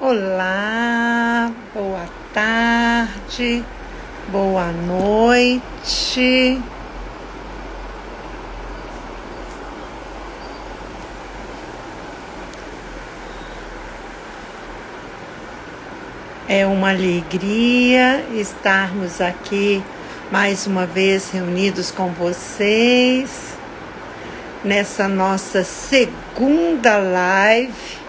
Olá, boa tarde, boa noite. É uma alegria estarmos aqui mais uma vez reunidos com vocês nessa nossa segunda live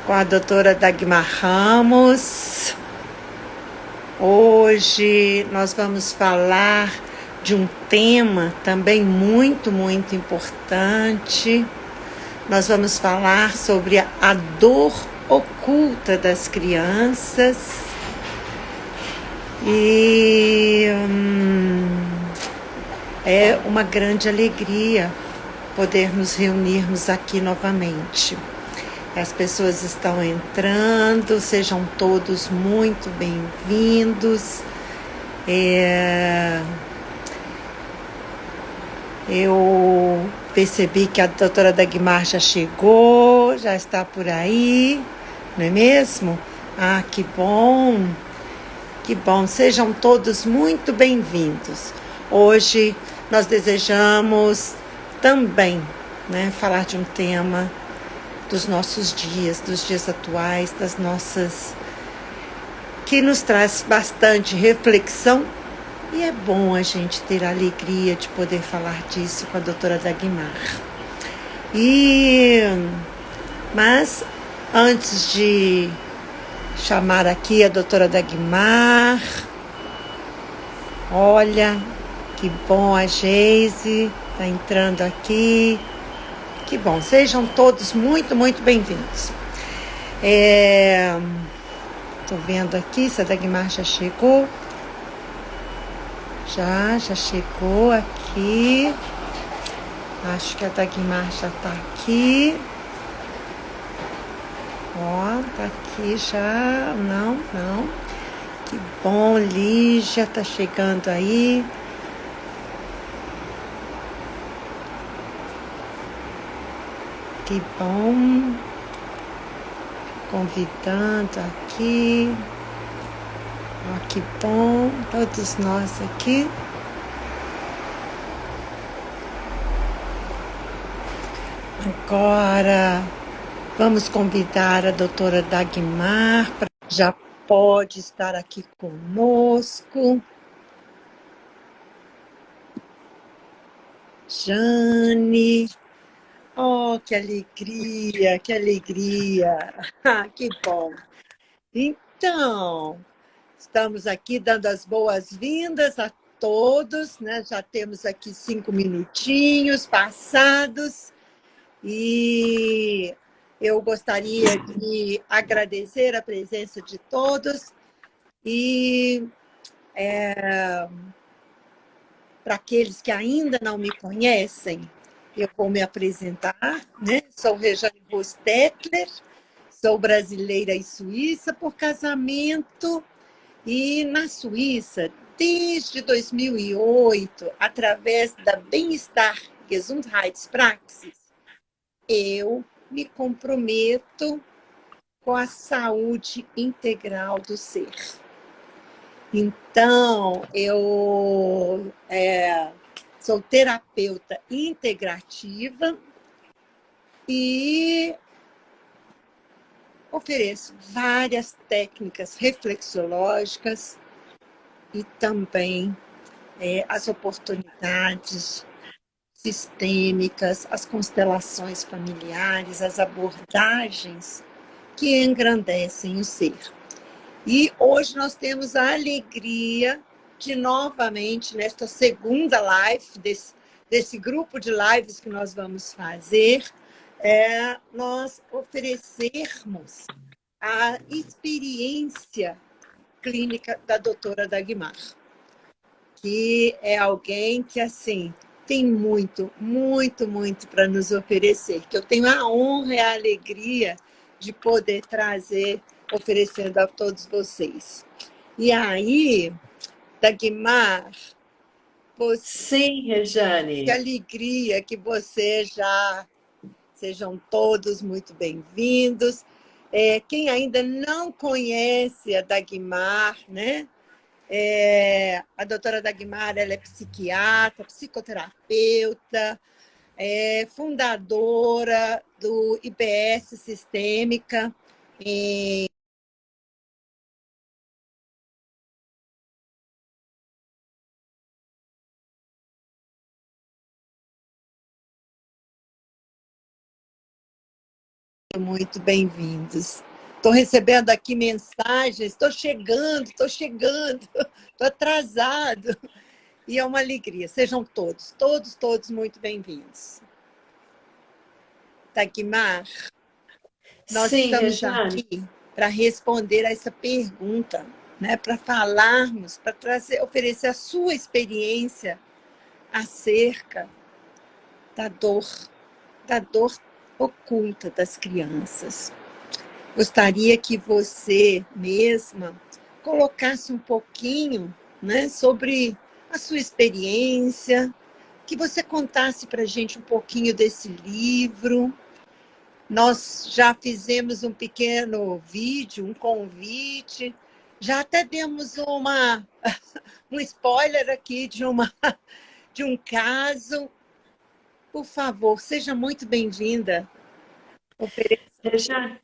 com a doutora Dagmar Ramos. Hoje nós vamos falar de um tema também muito importante. Nós vamos falar sobre a dor oculta das crianças e é uma grande alegria poder nos reunirmos aqui novamente. As pessoas estão entrando, sejam todos muito bem-vindos. Eu percebi que a doutora Dagmar já chegou, já está por aí, não é mesmo? Ah, que bom, que bom. Sejam todos muito bem-vindos. Hoje nós desejamos também, falar de um tema dos nossos dias, dos dias atuais, das nossas... que nos traz bastante reflexão, e é bom a gente ter a alegria de poder falar disso com a doutora Dagmar. Mas antes de chamar aqui a doutora Dagmar, olha, que bom, a Geise está entrando aqui. Que bom, sejam todos muito bem-vindos. Estou vendo aqui se a Dagmar já chegou. Já chegou aqui. Acho que a Dagmar já está aqui. Ó, tá aqui já. Não. Que bom, Lígia está chegando aí. Que bom, convidando aqui, ó, que bom, todos nós aqui. Agora, vamos convidar a doutora Dagmar, já pode estar aqui conosco. Jane... Oh, que alegria, que bom. Então, estamos aqui dando as boas-vindas a todos, Já temos aqui 5 minutinhos passados e eu gostaria de agradecer a presença de todos e para aqueles que ainda não me conhecem, eu vou me apresentar, Sou Rejane Rostetler, sou brasileira e suíça por casamento, e na Suíça, desde 2008, através da Bem-Estar Gesundheitspraxis, eu me comprometo com a saúde integral do ser. Então, eu sou terapeuta integrativa e ofereço várias técnicas reflexológicas e também as oportunidades sistêmicas, as constelações familiares, as abordagens que engrandecem o ser. E hoje nós temos a alegria de novamente, nesta segunda live, desse grupo de lives que nós vamos fazer, nós oferecermos a experiência clínica da doutora Dagmar, que é alguém que, assim, tem muito para nos oferecer, que eu tenho a honra e a alegria de poder trazer, oferecendo a todos vocês. E aí, Dagmar, Sim, Rejane. Que alegria que você já... Sejam todos muito bem-vindos. Quem ainda não conhece a Dagmar, né? A doutora Dagmar, ela é psiquiatra, psicoterapeuta, fundadora do IBS Sistêmica. Muito bem-vindos. Estou recebendo aqui mensagens, estou chegando, estou atrasado. E é uma alegria. Sejam todos muito bem-vindos. Dagmar, nós Sim, estamos Rejane. aqui para responder a essa pergunta, né? Para falarmos, para oferecer a sua experiência acerca da dor oculta das crianças. Gostaria que você mesma colocasse um pouquinho, né, sobre a sua experiência, que você contasse para a gente um pouquinho desse livro. Nós já fizemos um pequeno vídeo, um convite, já até demos um spoiler aqui de um caso. Por favor, seja muito bem-vinda. Rejane,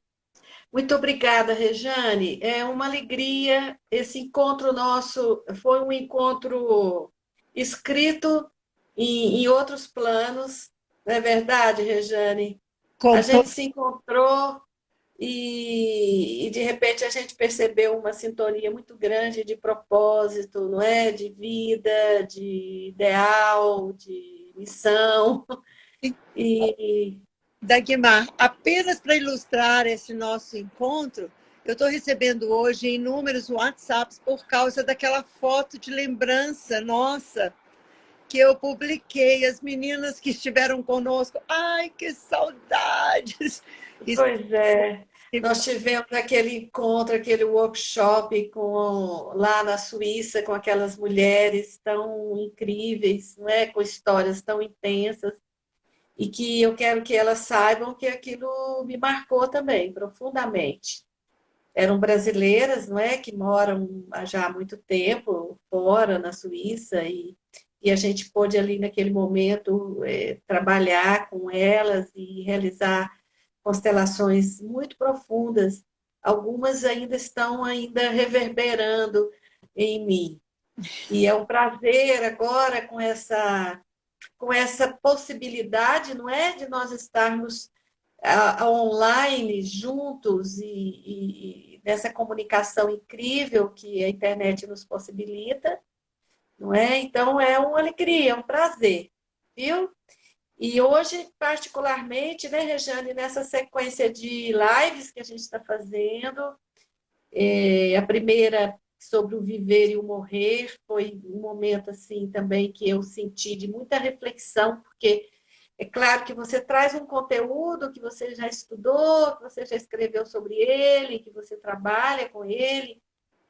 muito obrigada, Rejane. É uma alegria. Esse encontro nosso foi um encontro escrito em outros planos, não é verdade, Rejane? A Contou. gente se encontrou de repente a gente percebeu uma sintonia muito grande de propósito, não é? De vida, de ideal, de missão. E Dagmar, apenas para ilustrar esse nosso encontro, eu estou recebendo hoje inúmeros WhatsApps por causa daquela foto de lembrança nossa que eu publiquei, as meninas que estiveram conosco. Ai, que saudades! Isso pois é, nós tivemos aquele encontro, aquele workshop lá na Suíça com aquelas mulheres tão incríveis, não é? Com histórias tão intensas, e que eu quero que elas saibam que aquilo me marcou também profundamente. Eram brasileiras, não é, que moram já há muito tempo fora na Suíça, e a gente pôde ali naquele momento trabalhar com elas e realizar constelações muito profundas. Algumas ainda estão ainda reverberando em mim. E é um prazer agora com essa possibilidade, não é, de nós estarmos online juntos e nessa comunicação incrível que a internet nos possibilita, não é? Então é uma alegria, é um prazer, viu? E hoje, particularmente, né, Rejane, nessa sequência de lives que a gente está fazendo, a primeira sobre o viver e o morrer foi um momento assim também que eu senti de muita reflexão, porque é claro que você traz um conteúdo que você já estudou, que você já escreveu sobre ele, que você trabalha com ele,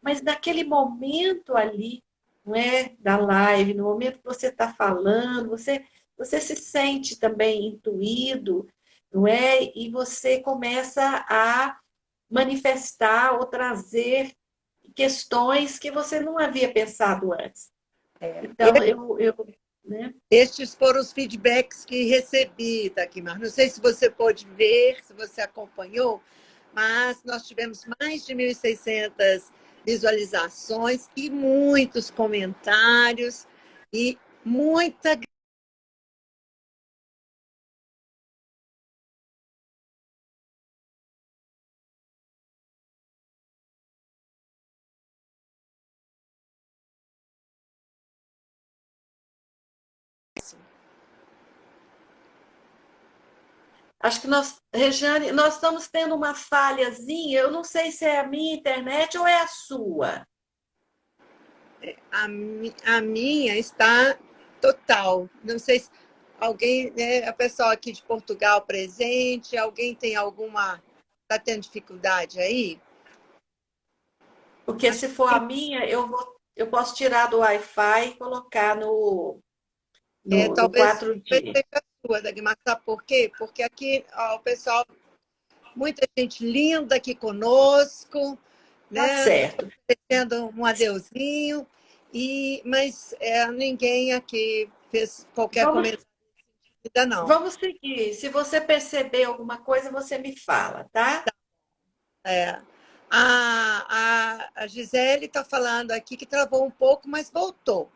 mas naquele momento ali, não é, da live, no momento que você está falando, você se sente também intuído, não é? E você começa a manifestar ou trazer questões que você não havia pensado antes. Então, né? Estes foram os feedbacks que recebi, Dagmar. Não sei se você pôde ver, se você acompanhou, mas nós tivemos mais de 1.600 visualizações e muitos comentários e muita. Acho que nós, Rejane, nós estamos tendo uma falhazinha, eu não sei se é a minha internet ou é a sua. A minha está total. Não sei se alguém, né, a pessoa aqui de Portugal presente, alguém tem alguma. Está tendo dificuldade aí? Porque Acho se for a que minha, eu posso tirar do Wi-Fi e colocar no talvez 4G. seja a sua, Dagmar. Sabe por quê? Porque aqui ó, o pessoal muita gente linda aqui conosco, Tá né? certo. Tendo um adeuzinho, mas ninguém aqui fez qualquer Vamos, comentário ainda não. vamos seguir. Se você perceber alguma coisa, você me fala, tá? É. A Gisele está falando aqui que travou um pouco, mas voltou.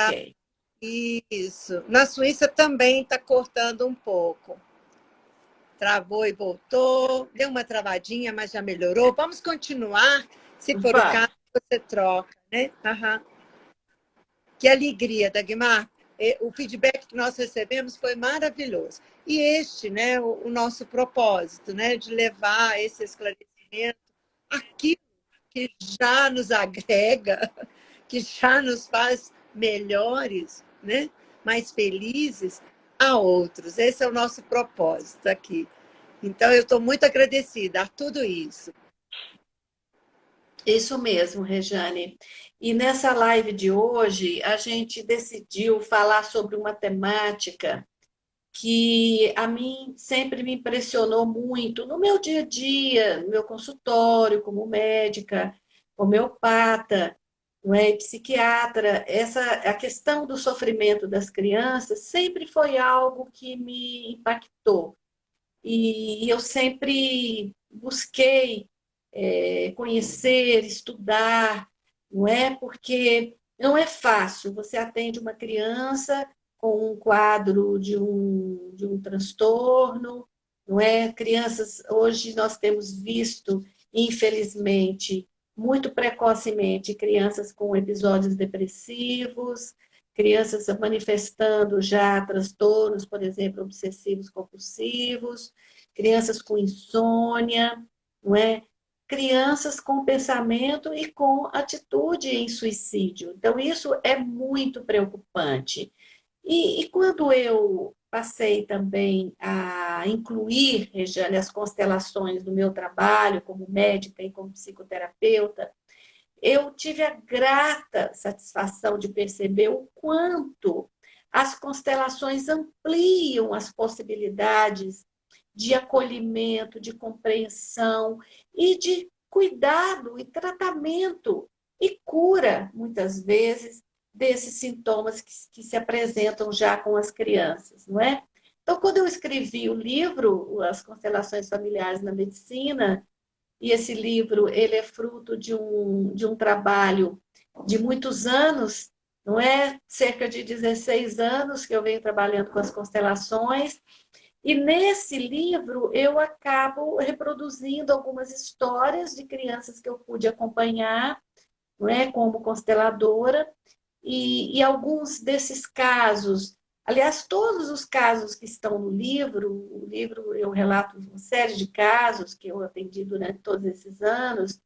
Ok. Isso. Na Suíça também está cortando um pouco. Travou e voltou, deu uma travadinha, mas já melhorou. Vamos continuar, se for o Vamos. caso, você troca, né? Aham. Que alegria, Dagmar. O feedback que nós recebemos foi maravilhoso. E este, né, o nosso propósito, né, de levar esse esclarecimento, aquilo que já nos agrega, que já nos faz melhores, né, mais felizes a outros. Esse é o nosso propósito aqui. Então, eu estou muito agradecida a tudo isso. Isso mesmo, Rejane. E nessa live de hoje, a gente decidiu falar sobre uma temática que a mim sempre me impressionou muito no meu dia a dia, no meu consultório, como médica, homeopata, não é, e psiquiatra. A questão do sofrimento das crianças sempre foi algo que me impactou. E eu sempre busquei conhecer, estudar, não é? Porque não é fácil. Você atende uma criança com um quadro de um transtorno, não é? Crianças, hoje nós temos visto, infelizmente, muito precocemente, crianças com episódios depressivos, crianças manifestando já transtornos, por exemplo, obsessivos compulsivos, crianças com insônia, não é? Crianças com pensamento e com atitude em suicídio. Então, isso é muito preocupante. E quando eu passei também a incluir, Regiane, as constelações do meu trabalho como médica e como psicoterapeuta, eu tive a grata satisfação de perceber o quanto as constelações ampliam as possibilidades de acolhimento, de compreensão e de cuidado e tratamento e cura, muitas vezes, desses sintomas que se apresentam já com as crianças, não é? Então, quando eu escrevi o livro, As Constelações Familiares na Medicina, e esse livro ele é fruto de um trabalho de muitos anos, não é? Cerca de 16 anos que eu venho trabalhando com as constelações, e nesse livro eu acabo reproduzindo algumas histórias de crianças que eu pude acompanhar, não é? Como consteladora, e alguns desses casos, aliás, todos os casos que estão no livro, o livro eu relato uma série de casos que eu atendi durante todos esses anos,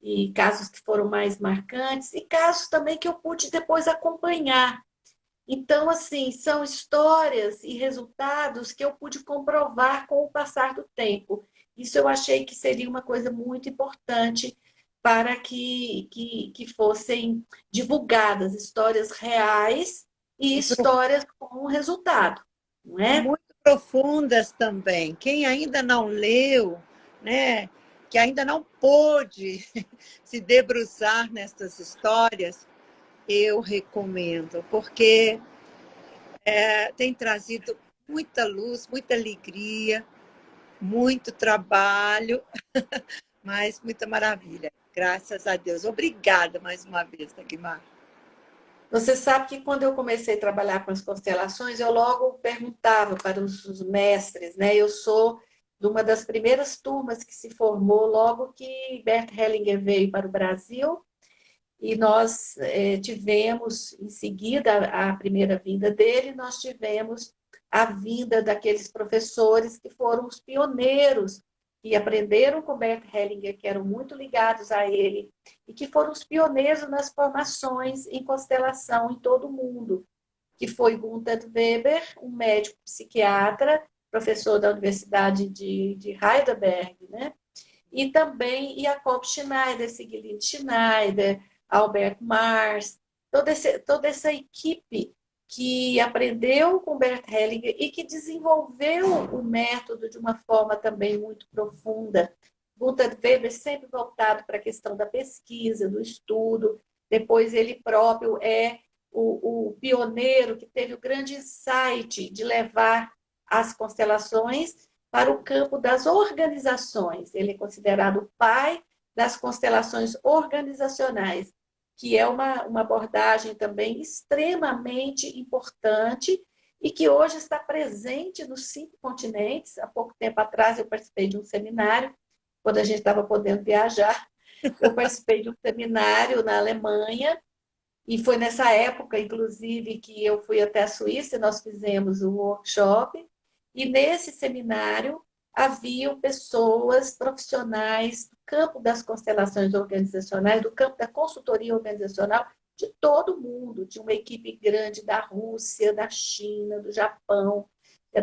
e casos que foram mais marcantes, e casos também que eu pude depois acompanhar. Então, assim, são histórias e resultados que eu pude comprovar com o passar do tempo. Isso eu achei que seria uma coisa muito importante para que fossem divulgadas histórias reais e E histórias com resultado, não é? muito profundas também. Quem ainda não leu, né, que ainda não pôde se debruçar nessas histórias, eu recomendo, porque tem trazido muita luz, muita alegria, muito trabalho, mas muita maravilha. Graças a Deus. Obrigada mais uma vez, Dagmar. Você sabe que quando eu comecei a trabalhar com as constelações, eu logo perguntava para os mestres, né? Eu sou de uma das primeiras turmas que se formou logo que Bert Hellinger veio para o Brasil, e nós tivemos, em seguida, a primeira vinda dele, nós tivemos a vinda daqueles professores que foram os pioneiros, que aprenderam com Bert Hellinger, que eram muito ligados a ele, e que foram os pioneiros nas formações em constelação em todo o mundo, que foi Gunther Weber, um médico psiquiatra, professor da Universidade de Heidelberg, né? E também Jacob Schneider, Siglind Schneider, Albert Mars, toda essa equipe que aprendeu com Bert Hellinger e que desenvolveu o método de uma forma também muito profunda. Gunther Weber sempre voltado para a questão da pesquisa, do estudo. Depois ele próprio é o pioneiro que teve o grande insight de levar as constelações para o campo das organizações. Ele é considerado o pai das constelações organizacionais, que é uma abordagem também extremamente importante e que hoje está presente nos 5 continentes. Há pouco tempo atrás eu participei de um seminário, quando a gente estava podendo viajar, eu participei de um seminário na Alemanha, e foi nessa época, inclusive, que eu fui até a Suíça e nós fizemos um workshop. E nesse seminário haviam pessoas profissionais do campo das constelações organizacionais, do campo da consultoria organizacional, de todo o mundo, de uma equipe grande da Rússia, da China, do Japão,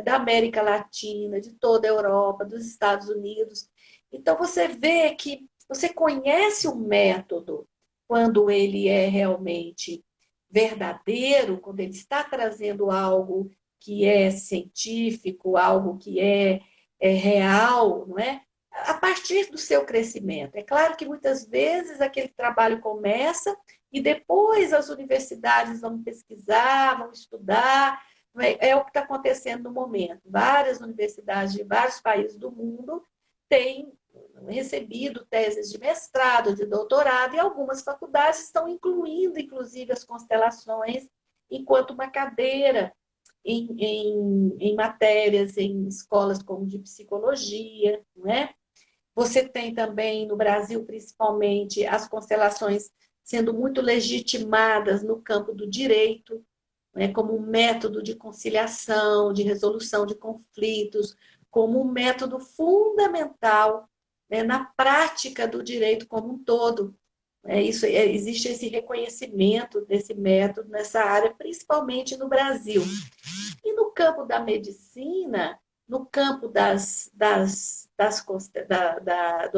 da América Latina, de toda a Europa, dos Estados Unidos. Então, você vê que você conhece o método quando ele é realmente verdadeiro, quando ele está trazendo algo que é científico, algo que é real, não é? A partir do seu crescimento. É claro que muitas vezes aquele trabalho começa e depois as universidades vão pesquisar, vão estudar. É o que está acontecendo no momento. Várias universidades de vários países do mundo têm recebido teses de mestrado, de doutorado, e algumas faculdades estão incluindo, inclusive, as constelações enquanto uma cadeira em matérias, em escolas como de psicologia, não é? Você tem também, no Brasil, principalmente, as constelações sendo muito legitimadas no campo do direito, né, como um método de conciliação, de resolução de conflitos, como um método fundamental, né, na prática do direito como um todo. Existe esse reconhecimento desse método nessa área, principalmente no Brasil. E no campo da medicina, no campo do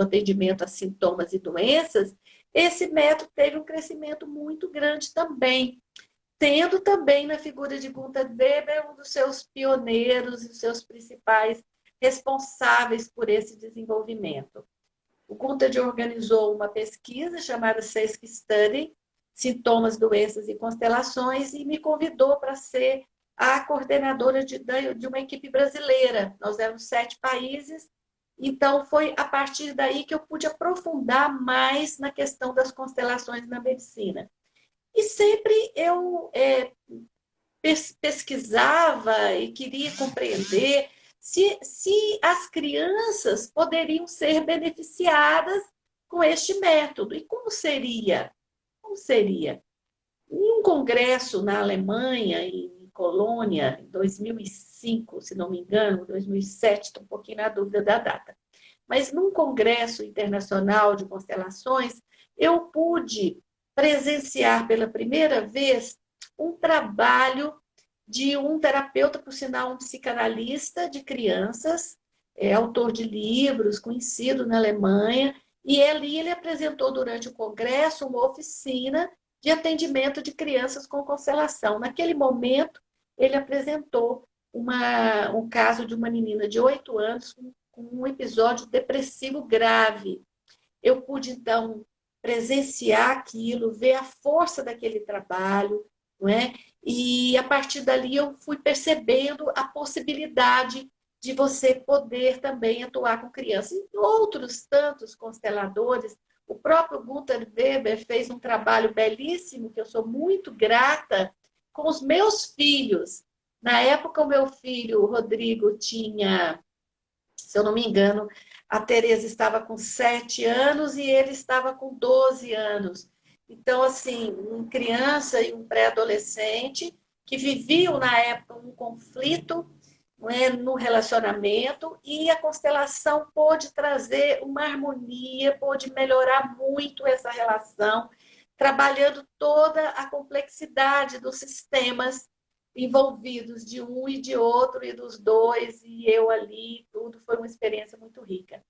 atendimento a sintomas e doenças, esse método teve um crescimento muito grande também, tendo também na figura de Gunther Weber um dos seus pioneiros e seus principais responsáveis por esse desenvolvimento. O Gunther organizou uma pesquisa chamada SESC Study, Sintomas, Doenças e Constelações, e me convidou para ser a coordenadora de uma equipe brasileira. Nós éramos 7 países, então foi a partir daí que eu pude aprofundar mais na questão das constelações na medicina. E sempre eu pesquisava e queria compreender se as crianças poderiam ser beneficiadas com este método. E como seria? Como seria? Em um congresso na Alemanha, em Colônia, em 2005, se não me engano, 2007, estou um pouquinho na dúvida da data. Mas num congresso internacional de constelações, eu pude presenciar pela primeira vez um trabalho de um terapeuta, por sinal, um psicanalista de crianças, autor de livros, conhecido na Alemanha, e ele apresentou durante o congresso uma oficina de atendimento de crianças com constelação. Naquele momento, ele apresentou um caso de uma menina de 8 anos com um episódio depressivo grave. Eu pude, então, presenciar aquilo, ver a força daquele trabalho, não é? E a partir dali eu fui percebendo a possibilidade de você poder também atuar com crianças. E outros tantos consteladores, o próprio Gunther Weber fez um trabalho belíssimo, que eu sou muito grata, com os meus filhos. Na época, o meu filho, o Rodrigo, tinha, se eu não me engano, a Tereza estava com 7 anos e ele estava com 12 anos. Então, assim, uma criança e um pré-adolescente que viviam, na época, um conflito, não é, no relacionamento, e a constelação pôde trazer uma harmonia, pôde melhorar muito essa relação, trabalhando toda a complexidade dos sistemas envolvidos de um e de outro, e dos dois, e eu ali, tudo foi uma experiência muito rica.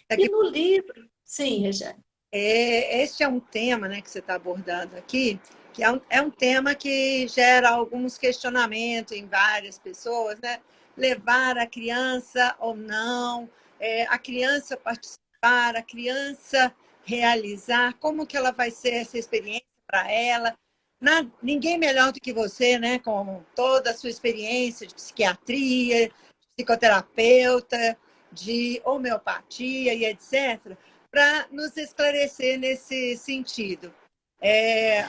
E Aqui, no livro, sim, Rejane. este é um tema, né, que você está abordando aqui, que é um tema que gera alguns questionamentos em várias pessoas, né? Levar a criança ou não, a criança participar, a criança realizar, como que ela vai ser essa experiência para ela. Ninguém melhor do que você, né? Com toda a sua experiência de psiquiatria, de psicoterapeuta, de homeopatia e etc., para nos esclarecer nesse sentido.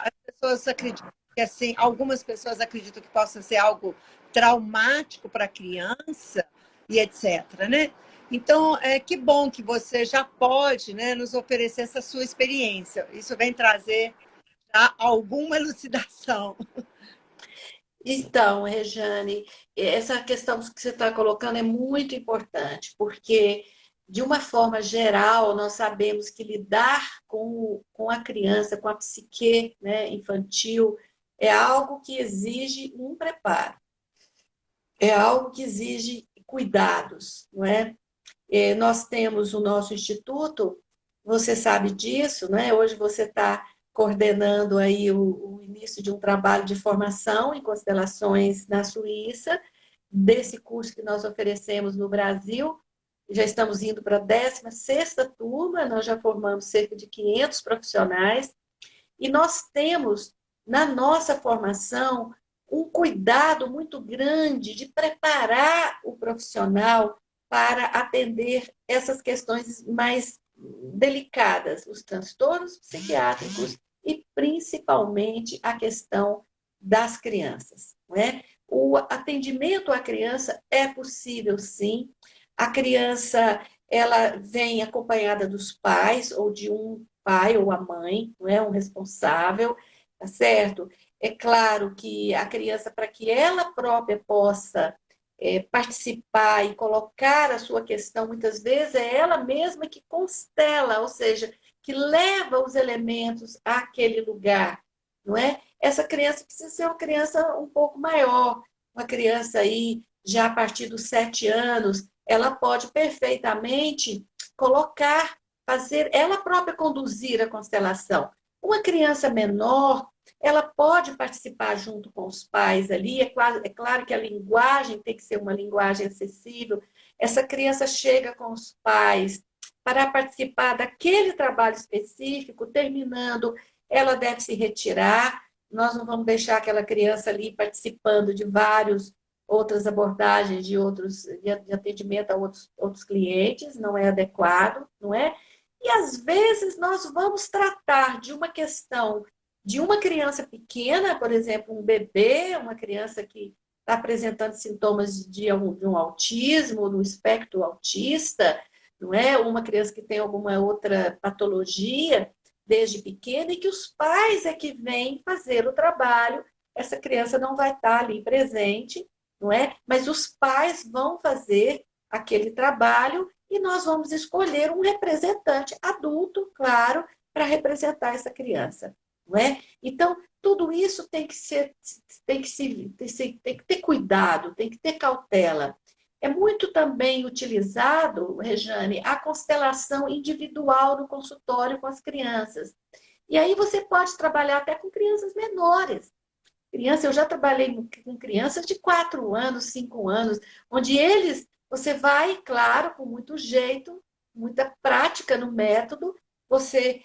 As pessoas acreditam que, assim, algumas pessoas acreditam que possa ser algo traumático para a criança e etc., né? Então, que bom que você já pode, né, nos oferecer essa sua experiência. Isso vem trazer já alguma elucidação. Então, Rejane, essa questão que você está colocando é muito importante, porque, de uma forma geral, nós sabemos que lidar com a criança, com a psique, né, infantil, é algo que exige um preparo, é algo que exige cuidados, não é? Nós temos o nosso instituto, você sabe disso, né? Hoje você está coordenando aí o início de um trabalho de formação em constelações na Suíça, desse curso que nós oferecemos no Brasil. Já estamos indo para a 16ª turma, nós já formamos cerca de 500 profissionais, e nós temos na nossa formação um cuidado muito grande de preparar o profissional para atender essas questões mais delicadas, os transtornos psiquiátricos e principalmente a questão das crianças. Não é? O atendimento à criança é possível, sim. A criança ela vem acompanhada dos pais ou de um pai ou a mãe, não é um responsável, tá certo? É claro que a criança, para que ela própria possa participar e colocar a sua questão, muitas vezes é ela mesma que constela, ou seja, que leva os elementos àquele lugar, não é? Essa criança precisa ser uma criança um pouco maior, uma criança aí já a partir dos 7 anos, ela pode perfeitamente colocar, fazer ela própria conduzir a constelação. Uma criança menor, ela pode participar junto com os pais ali, é claro que a linguagem tem que ser uma linguagem acessível. Essa criança chega com os pais para participar daquele trabalho específico, terminando, ela deve se retirar. Nós não vamos deixar aquela criança ali participando de vários outras abordagens de atendimento a outros clientes, não é adequado, não é? E às vezes nós vamos tratar de uma questão de uma criança pequena, por exemplo, um bebê, uma criança que está apresentando sintomas de um autismo, do espectro autista, não é? Uma criança que tem alguma outra patologia desde pequena e que os pais é que vêm fazer o trabalho. Essa criança não vai estar ali presente, não é? Mas os pais vão fazer aquele trabalho e nós vamos escolher um representante adulto, claro, para representar essa criança, não é? Então, tudo isso tem que ter cuidado, tem que ter cautela. É muito também utilizado, Rejane, a constelação individual no consultório com as crianças. E aí você pode trabalhar até com crianças menores. Eu já trabalhei com crianças de 4 anos, 5 anos, onde você vai, claro, com muito jeito, muita prática no método, você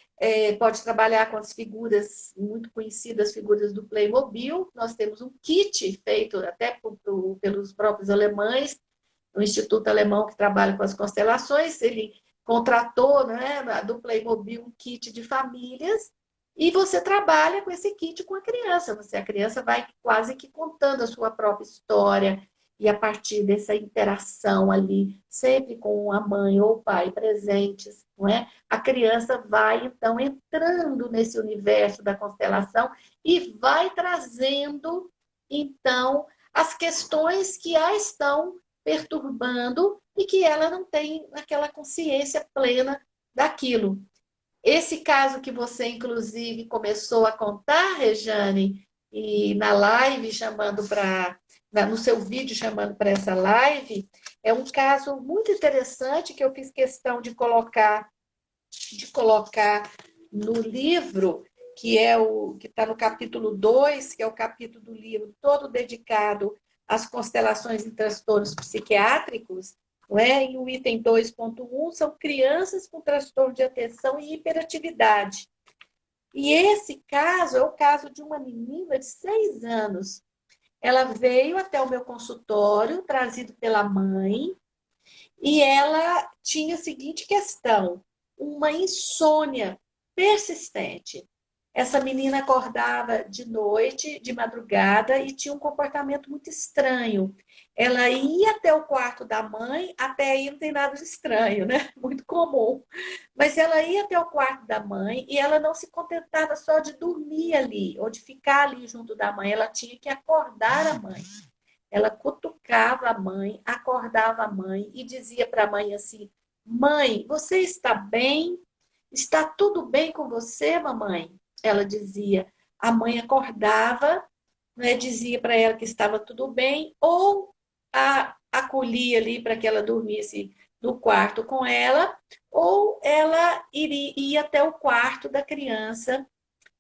pode trabalhar com as figuras muito conhecidas, figuras do Playmobil. Nós temos um kit feito até pelos próprios alemães, um instituto alemão que trabalha com as constelações. Ele contratou, né, do Playmobil um kit de famílias e você trabalha com esse kit com a criança. A criança vai quase que contando a sua própria história e a partir dessa interação ali, sempre com a mãe ou o pai presentes, não é? A criança vai, então, entrando nesse universo da constelação e vai trazendo, então, as questões que a estão perturbando e que ela não tem aquela consciência plena daquilo. Esse caso que você, inclusive, começou a contar, Rejane, e na live chamando no seu vídeo chamando para essa live, é um caso muito interessante que eu fiz questão de colocar no livro, que é o que está no capítulo 2, que é o capítulo do livro todo dedicado às constelações em transtornos psiquiátricos, não é? E o item 2.1 são crianças com transtorno de atenção e hiperatividade. E esse caso é o caso de uma menina de 6 anos. Ela veio até o meu consultório, trazido pela mãe, e ela tinha a seguinte questão: uma insônia persistente. Essa menina acordava de noite, de madrugada, e tinha um comportamento muito estranho. Ela ia até o quarto da mãe, até aí não tem nada de estranho, né? Muito comum. Mas ela ia até o quarto da mãe e ela não se contentava só de dormir ali, ou de ficar ali junto da mãe, ela tinha que acordar a mãe. Ela cutucava a mãe, acordava a mãe e dizia para a mãe assim: Mãe, você está bem? Está tudo bem com você, mamãe? Ela dizia. A mãe acordava, né, dizia para ela que estava tudo bem, ou a acolhia ali para que ela dormisse no quarto com ela, ou ela ia até o quarto da criança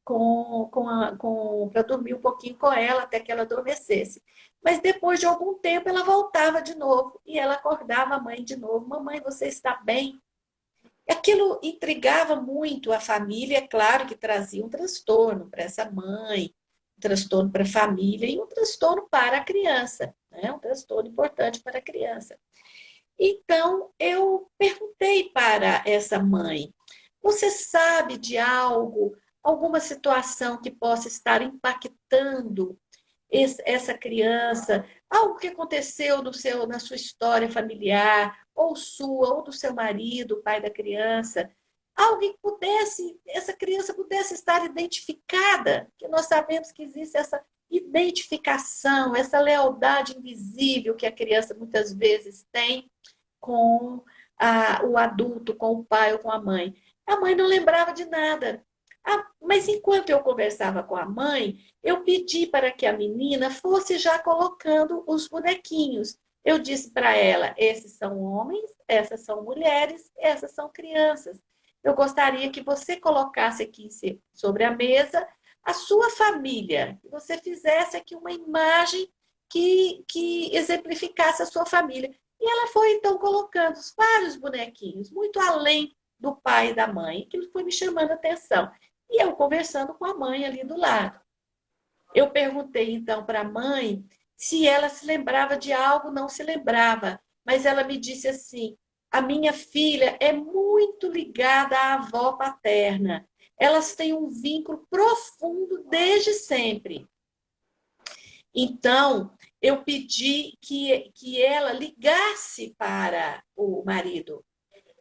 para dormir um pouquinho com ela até que ela adormecesse. Mas depois de algum tempo ela voltava de novo e ela acordava a mãe de novo: Mamãe, você está bem? Aquilo intrigava muito a família, é claro que trazia um transtorno para essa mãe, um transtorno para a família e um transtorno para a criança, né? Um transtorno importante para a criança. Então, eu perguntei para essa mãe: você sabe de algo, alguma situação que possa estar impactando essa criança, algo que aconteceu na sua história familiar, ou sua, ou do seu marido, pai da criança, algo que essa criança pudesse estar identificada, que nós sabemos que existe essa identificação, essa lealdade invisível que a criança muitas vezes tem com o adulto, com o pai ou com a mãe. A mãe não lembrava de nada. Mas enquanto eu conversava com a mãe, eu pedi para que a menina fosse já colocando os bonequinhos. Eu disse para ela: esses são homens, essas são mulheres, essas são crianças. Eu gostaria que você colocasse aqui sobre a mesa a sua família, que você fizesse aqui uma imagem que exemplificasse a sua família. E ela foi então colocando vários bonequinhos, muito além do pai e da mãe. Aquilo foi me chamando a atenção. E eu conversando com a mãe ali do lado. Eu perguntei então para a mãe se ela se lembrava de algo, não se lembrava. Mas ela me disse assim: a minha filha é muito ligada à avó paterna. Elas têm um vínculo profundo desde sempre. Então, eu pedi que ela ligasse para o marido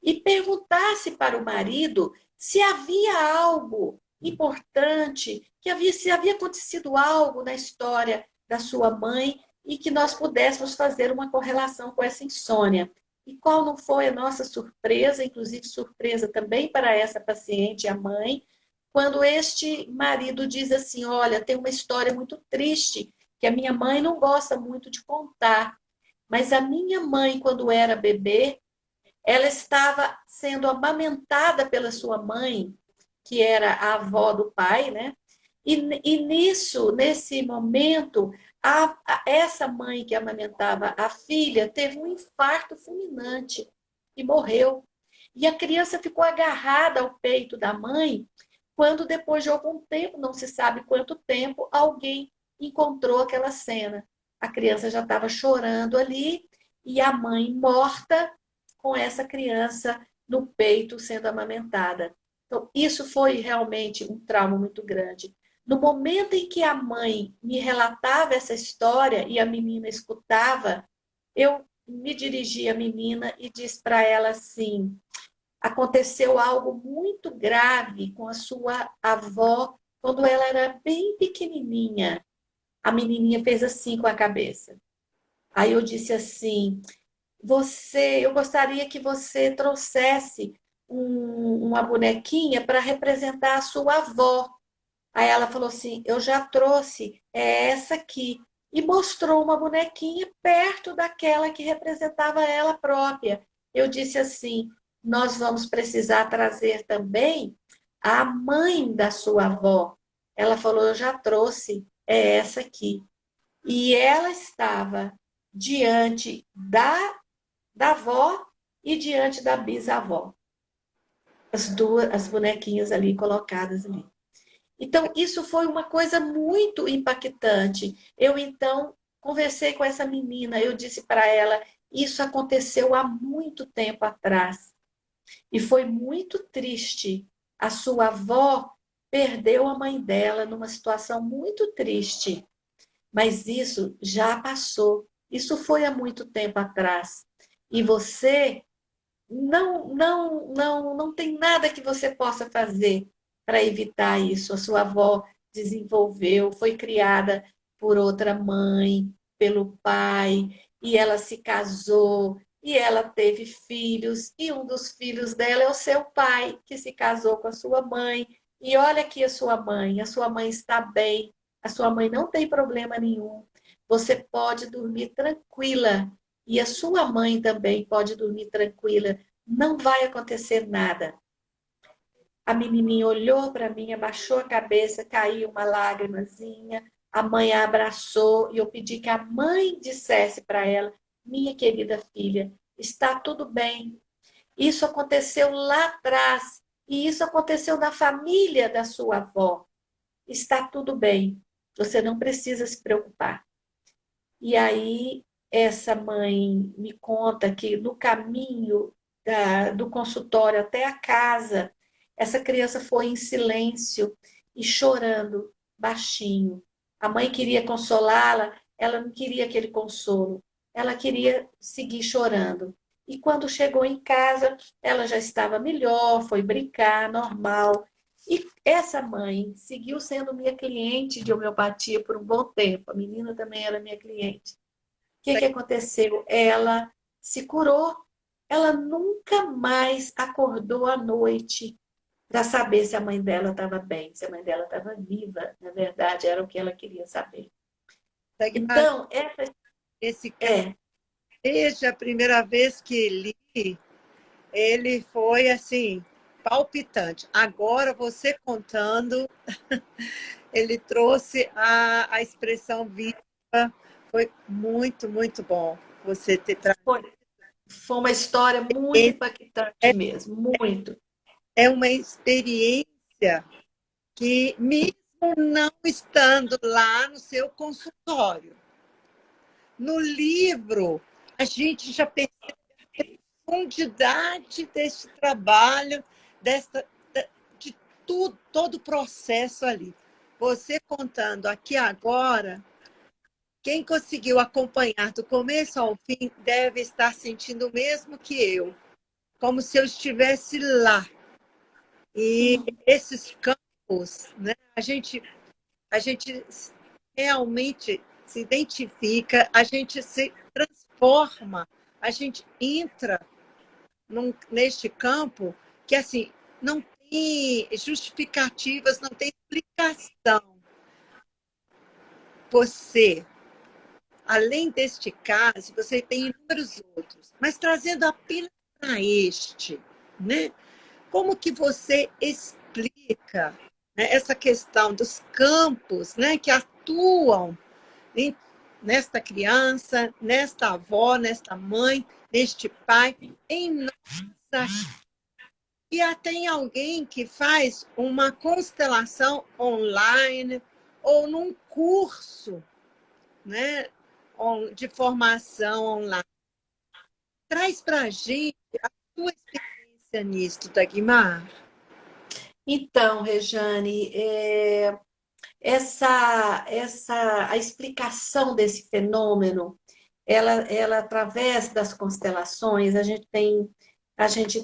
e perguntasse para o marido se havia algo importante, se havia acontecido algo na história da sua mãe e que nós pudéssemos fazer uma correlação com essa insônia. E qual não foi a nossa surpresa, inclusive surpresa também para essa paciente, a mãe, quando este marido diz assim: olha, tem uma história muito triste que a minha mãe não gosta muito de contar, mas a minha mãe, quando era bebê, ela estava sendo amamentada pela sua mãe, que era a avó do pai, né? Nesse momento, essa mãe que amamentava a filha teve um infarto fulminante e morreu. E a criança ficou agarrada ao peito da mãe, quando depois de algum tempo, não se sabe quanto tempo, alguém encontrou aquela cena. A criança já estava chorando ali e a mãe morta com essa criança no peito sendo amamentada. Então, isso foi realmente um trauma muito grande. No momento em que a mãe me relatava essa história e a menina escutava, eu me dirigi à menina e disse para ela assim: aconteceu algo muito grave com a sua avó quando ela era bem pequenininha. A menininha fez assim com a cabeça. Aí eu disse assim: eu gostaria que você trouxesse uma bonequinha para representar a sua avó. Aí ela falou assim: eu já trouxe, é essa aqui. E mostrou uma bonequinha perto daquela que representava ela própria. Eu disse assim: nós vamos precisar trazer também A mãe da sua avó, ela falou, eu já trouxe, é essa aqui. E ela estava diante da avó e diante da bisavó. As duas, as bonequinhas ali colocadas ali. Então, isso foi uma coisa muito impactante. Eu, então, conversei com essa menina, eu disse para ela, isso aconteceu há muito tempo atrás. E foi muito triste. A sua avó perdeu a mãe dela numa situação muito triste. Mas isso já passou. Isso foi há muito tempo atrás. E você não tem nada que você possa fazer para evitar isso. A sua avó desenvolveu, foi criada por outra mãe, pelo pai, e ela se casou, e ela teve filhos, e um dos filhos dela é o seu pai, que se casou com a sua mãe. E olha aqui a sua mãe está bem, a sua mãe não tem problema nenhum. Você pode dormir tranquila, e a sua mãe também pode dormir tranquila, não vai acontecer nada. A menininha olhou para mim, abaixou a cabeça, caiu uma lágrimazinha, a mãe a abraçou e eu pedi que a mãe dissesse para ela, minha querida filha, está tudo bem. Isso aconteceu lá atrás e isso aconteceu na família da sua avó. Está tudo bem, você não precisa se preocupar. E aí, essa mãe me conta que no caminho do consultório até a casa, essa criança foi em silêncio e chorando baixinho. A mãe queria consolá-la, ela não queria aquele consolo, ela queria seguir chorando. E quando chegou em casa, ela já estava melhor, foi brincar, normal. E essa mãe seguiu sendo minha cliente de homeopatia por um bom tempo. A menina também era minha cliente. O que aconteceu? Ela se curou. Ela nunca mais acordou à noite para saber se a mãe dela estava bem, se a mãe dela estava viva. Na verdade, era o que ela queria saber. Dagmar, Então, essa esse caso, é. desde a primeira vez que li, ele foi assim, palpitante. Agora, você contando, ele trouxe a expressão viva. Foi muito, muito bom você ter trazido. Foi, foi uma história muito impactante mesmo, muito. É uma experiência que, mesmo não estando lá no seu consultório, no livro, a gente já percebe a profundidade desse trabalho, dessa, de tudo, todo o processo ali. Você contando aqui agora, quem conseguiu acompanhar do começo ao fim deve estar sentindo o mesmo que eu, como se eu estivesse lá. E esses campos, né, a gente realmente se identifica, a gente se transforma, a gente entra neste campo que, assim, não tem justificativas, não tem explicação. Você, além deste caso, você tem inúmeros outros, mas trazendo apenas para este, né? Como que você explica, né, essa questão dos campos, né, que atuam nesta criança, nesta avó, nesta mãe, neste pai, em nossa. E até em alguém que faz uma constelação online ou num curso, né, de formação online. Traz para a gente a sua experiência nisso, Dagmar. Então, Rejane, a explicação desse fenômeno, ela através das constelações, a gente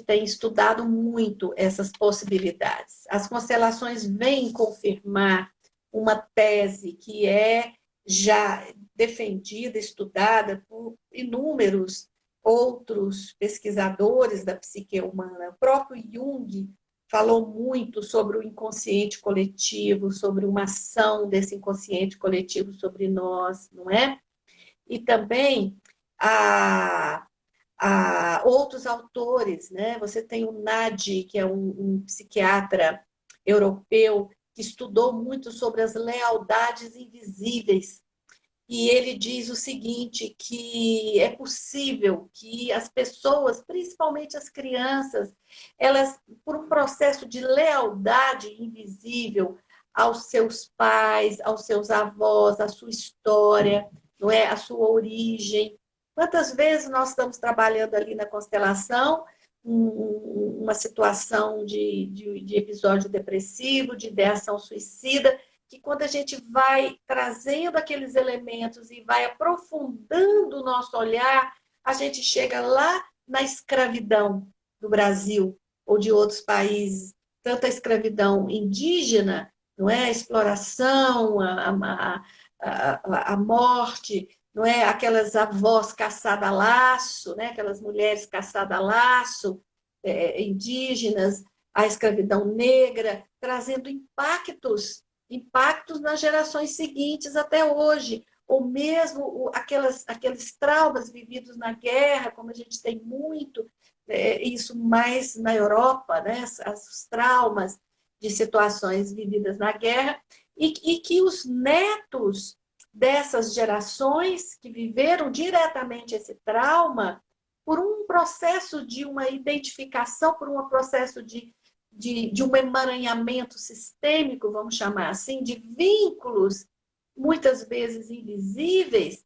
tem estudado muito essas possibilidades. As constelações vêm confirmar uma tese que é já defendida, estudada por inúmeros outros pesquisadores da psique humana. O próprio Jung falou muito sobre o inconsciente coletivo, sobre uma ação desse inconsciente coletivo sobre nós, não é? E também a outros autores, né? Você tem o Nadi, que é um psiquiatra europeu que estudou muito sobre as lealdades invisíveis. E ele diz o seguinte, que é possível que as pessoas, principalmente as crianças, elas, por um processo de lealdade invisível aos seus pais, aos seus avós, à sua história, não é? A sua origem. Quantas vezes nós estamos trabalhando ali na constelação uma situação de episódio depressivo, de ideação suicida, que quando a gente vai trazendo aqueles elementos e vai aprofundando o nosso olhar, a gente chega lá na escravidão do Brasil ou de outros países, tanto a escravidão indígena, não é? A exploração, a morte, não é? Aquelas avós caçadas a laço, né? Aquelas mulheres caçadas a laço, indígenas, a escravidão negra, trazendo impactos nas gerações seguintes até hoje, ou mesmo aqueles traumas vividos na guerra, como a gente tem muito, isso mais na Europa, né? Os traumas de situações vividas na guerra, e que os netos dessas gerações que viveram diretamente esse trauma, por um processo de uma identificação, por um processo de um emaranhamento sistêmico, vamos chamar assim, de vínculos, muitas vezes invisíveis,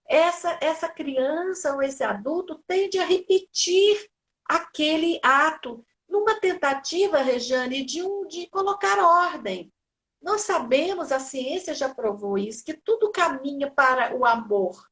essa criança ou esse adulto tende a repetir aquele ato, numa tentativa, Rejane, de colocar ordem. Nós sabemos, a ciência já provou isso, que tudo caminha para o amor.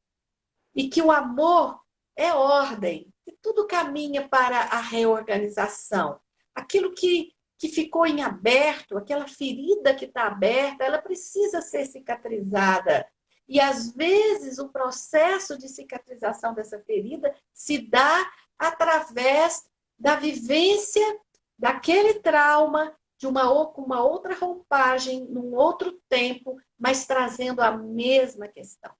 E que o amor é ordem. Que tudo caminha para a reorganização. Aquilo que ficou em aberto, aquela ferida que está aberta, ela precisa ser cicatrizada. E, às vezes, o processo de cicatrização dessa ferida se dá através da vivência daquele trauma, de uma outra roupagem, num outro tempo, mas trazendo a mesma questão.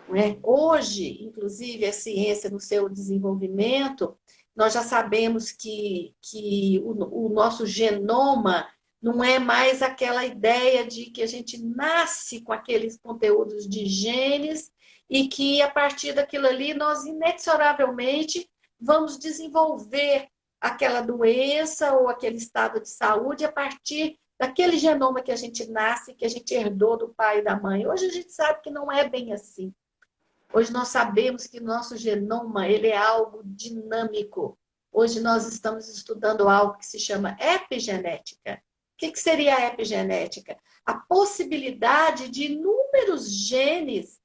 Não é? Hoje, inclusive, a ciência no seu desenvolvimento, nós já sabemos que o nosso genoma não é mais aquela ideia de que a gente nasce com aqueles conteúdos de genes e que, a partir daquilo ali, nós inexoravelmente vamos desenvolver aquela doença ou aquele estado de saúde a partir daquele genoma que a gente nasce, que a gente herdou do pai e da mãe. Hoje a gente sabe que não é bem assim. Hoje nós sabemos que nosso genoma ele é algo dinâmico. Hoje nós estamos estudando algo que se chama epigenética. O que seria a epigenética? A possibilidade de inúmeros genes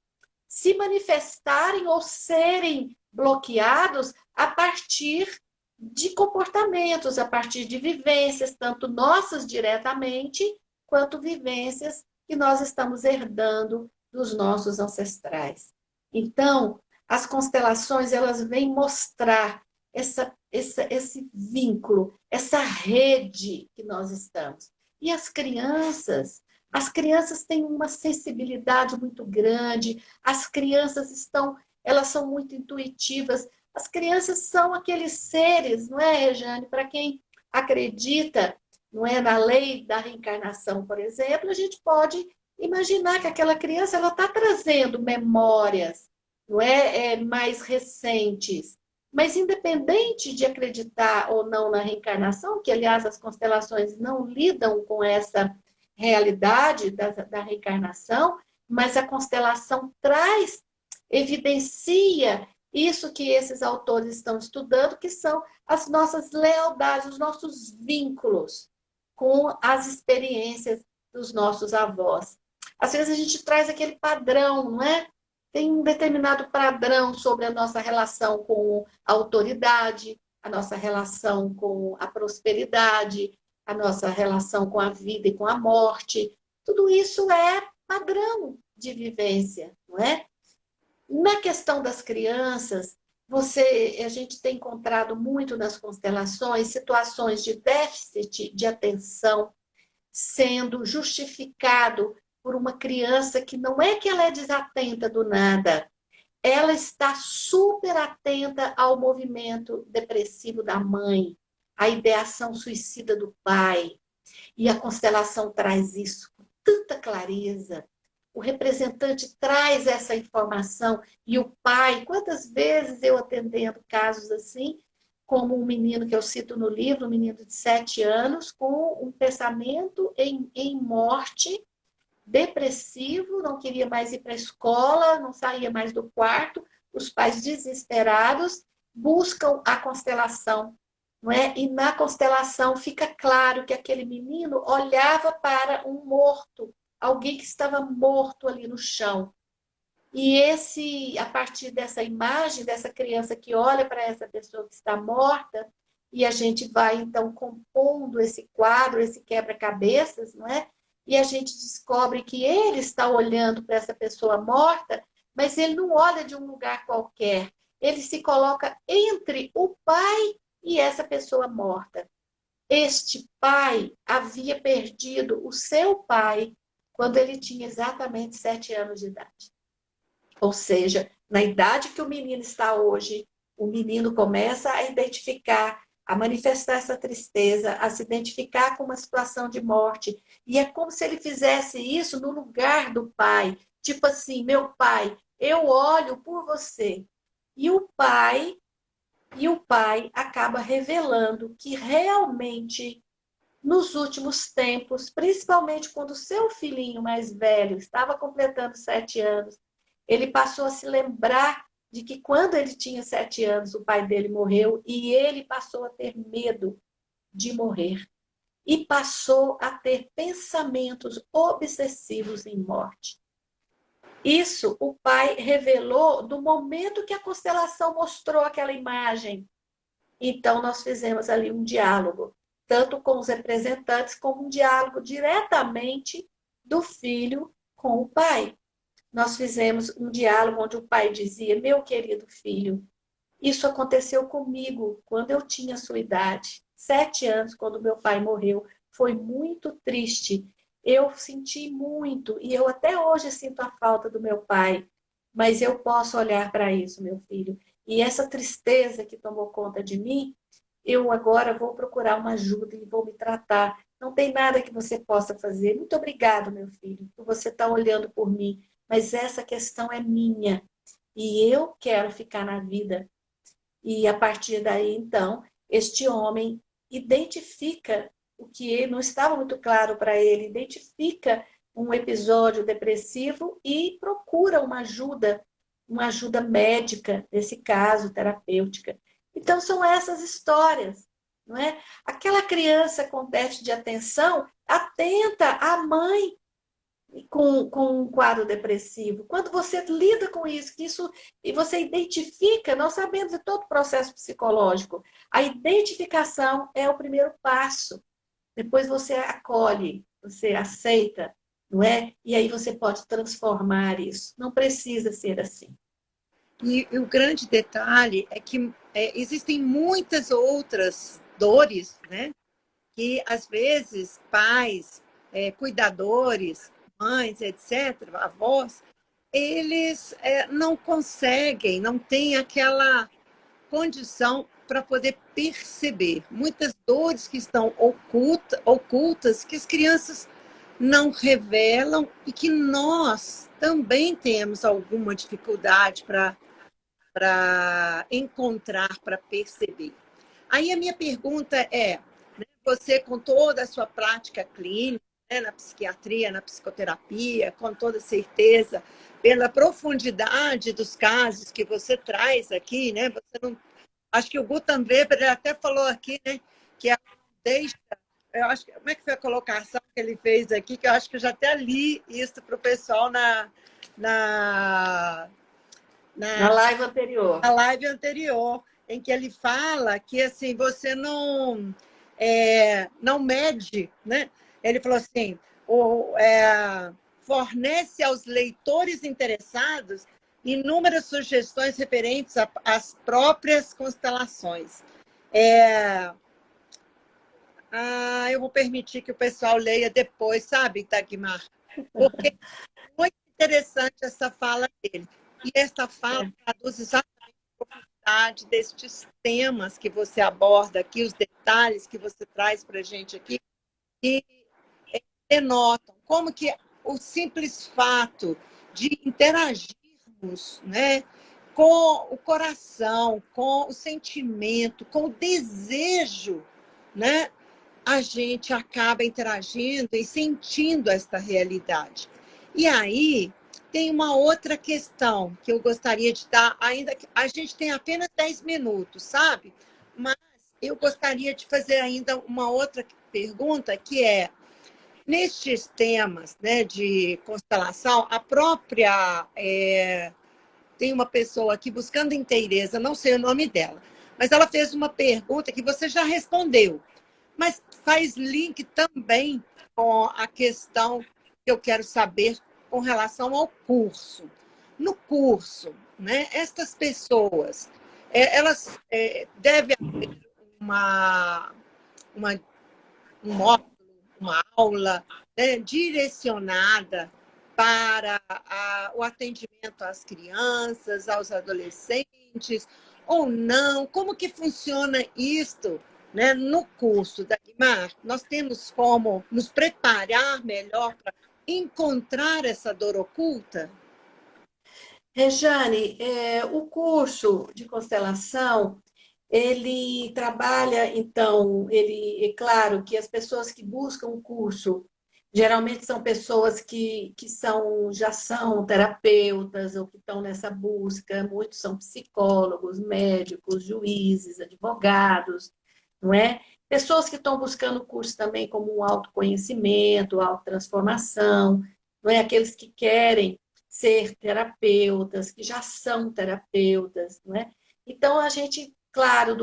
se manifestarem ou serem bloqueados a partir de comportamentos, a partir de vivências, tanto nossas diretamente, quanto vivências que nós estamos herdando dos nossos ancestrais. Então, as constelações, elas vêm mostrar esse vínculo, essa rede que nós estamos. E as crianças têm uma sensibilidade muito grande, as crianças elas são muito intuitivas, as crianças são aqueles seres, não é, Rejane? Para quem acredita, não é, na lei da reencarnação, por exemplo, a gente pode imaginar que aquela criança ela está trazendo memórias, não é, mais recentes. Mas independente de acreditar ou não na reencarnação, que aliás as constelações não lidam com essa realidade da reencarnação, mas a constelação evidencia isso que esses autores estão estudando, que são as nossas lealdades, os nossos vínculos com as experiências dos nossos avós. Às vezes a gente traz aquele padrão, não é? Tem um determinado padrão sobre a nossa relação com a autoridade, a nossa relação com a prosperidade, a nossa relação com a vida e com a morte. Tudo isso é padrão de vivência, não é? Na questão das crianças, a gente tem encontrado muito nas constelações situações de déficit de atenção sendo justificado por uma criança que não é que ela é desatenta do nada, ela está super atenta ao movimento depressivo da mãe, à ideação suicida do pai. E a constelação traz isso com tanta clareza. O representante traz essa informação e o pai, quantas vezes eu atendendo casos assim, como um menino que eu cito no livro, um menino de 7 anos, com um pensamento em morte, depressivo, não queria mais ir para a escola, não saía mais do quarto, os pais desesperados buscam a constelação, não é? E na constelação fica claro que aquele menino olhava para um morto, alguém que estava morto ali no chão. E a partir dessa imagem, dessa criança que olha para essa pessoa que está morta, e a gente vai então compondo esse quadro, esse quebra-cabeças, não é? E a gente descobre que ele está olhando para essa pessoa morta, mas ele não olha de um lugar qualquer. Ele se coloca entre o pai e essa pessoa morta. Este pai havia perdido o seu pai quando ele tinha exatamente 7 anos de idade. Ou seja, na idade que o menino está hoje, o menino começa a identificar, a manifestar essa tristeza, a se identificar com uma situação de morte. E é como se ele fizesse isso no lugar do pai. Tipo assim, meu pai, eu olho por você. E o pai acaba revelando que realmente nos últimos tempos, principalmente quando o seu filhinho mais velho estava completando 7 anos, ele passou a se lembrar de que quando ele tinha 7 anos, o pai dele morreu e ele passou a ter medo de morrer. E passou a ter pensamentos obsessivos em morte. Isso o pai revelou do momento que a constelação mostrou aquela imagem. Então, nós fizemos ali um diálogo, tanto com os representantes, como um diálogo diretamente do filho com o pai. Nós fizemos um diálogo onde o pai dizia: meu querido filho, isso aconteceu comigo quando eu tinha a sua idade, 7 anos, quando meu pai morreu. Foi muito triste. Eu senti muito e eu até hoje sinto a falta do meu pai. Mas eu posso olhar para isso, meu filho. E essa tristeza que tomou conta de mim, eu agora vou procurar uma ajuda e vou me tratar. Não tem nada que você possa fazer. Muito obrigado, meu filho, por você estar olhando por mim. Mas essa questão é minha. E eu quero ficar na vida. E a partir daí, então, este homem identifica o que não estava muito claro para ele, identifica um episódio depressivo e procura uma ajuda médica, nesse caso, terapêutica. Então, são essas histórias, não é? Aquela criança com déficit de atenção atenta à mãe com um quadro depressivo. Quando você lida com isso, e você identifica, nós sabemos de todo o processo psicológico, a identificação é o primeiro passo. Depois você acolhe, você aceita, não é? E aí você pode transformar isso. Não precisa ser assim. E o grande detalhe é que existem muitas outras dores, né? Que às vezes pais, cuidadores, mães, etc., avós, eles não conseguem, não têm aquela condição para poder perceber muitas dores que estão ocultas, que as crianças não revelam e que nós também temos alguma dificuldade para encontrar, para perceber. Aí a minha pergunta é, né, você com toda a sua prática clínica, né, na psiquiatria, na psicoterapia, com toda certeza, pela profundidade dos casos que você traz aqui, né? Você não, acho que o Gutenberg Weber ele até falou aqui, né, que deixa, eu acho que, como é que foi a colocação que ele fez aqui, que eu acho que eu já até li isso para o pessoal na Na live anterior. a live anterior, em que ele fala que assim, você não mede, né? Ele falou assim, fornece aos leitores interessados inúmeras sugestões referentes às próprias constelações. Eu vou permitir que o pessoal leia depois, sabe, Dagmar? Porque é muito interessante essa fala dele. E essa fala traduz exatamente a profundidade destes temas que você aborda aqui, os detalhes que você traz para a gente aqui, e denotam como que o simples fato de interagirmos, né, com o coração, com o sentimento, com o desejo, né, a gente acaba interagindo e sentindo esta realidade. E aí tem uma outra questão que eu gostaria de dar, ainda que a gente tem apenas 10 minutos, sabe? Mas eu gostaria de fazer ainda uma outra pergunta, que é, nestes temas, né, de constelação, a própria... tem uma pessoa aqui buscando inteireza, não sei o nome dela, mas ela fez uma pergunta que você já respondeu, mas faz link também com a questão que eu quero saber com relação ao curso. No curso, né, estas pessoas, elas devem haver uma, um módulo, uma aula, né, direcionada para o atendimento às crianças, aos adolescentes, ou não? Como que funciona isto, né, no curso da Guimar? Nós temos como nos preparar melhor para encontrar essa dor oculta? Rejane, o curso de constelação, ele trabalha, então, é claro que as pessoas que buscam o curso, geralmente são pessoas que já são terapeutas ou que estão nessa busca, muitos são psicólogos, médicos, juízes, advogados, não é? Pessoas que estão buscando o curso também como um autoconhecimento, autotransformação, não é? Aqueles que querem ser terapeutas, que já são terapeutas, não é? Então, a gente, claro,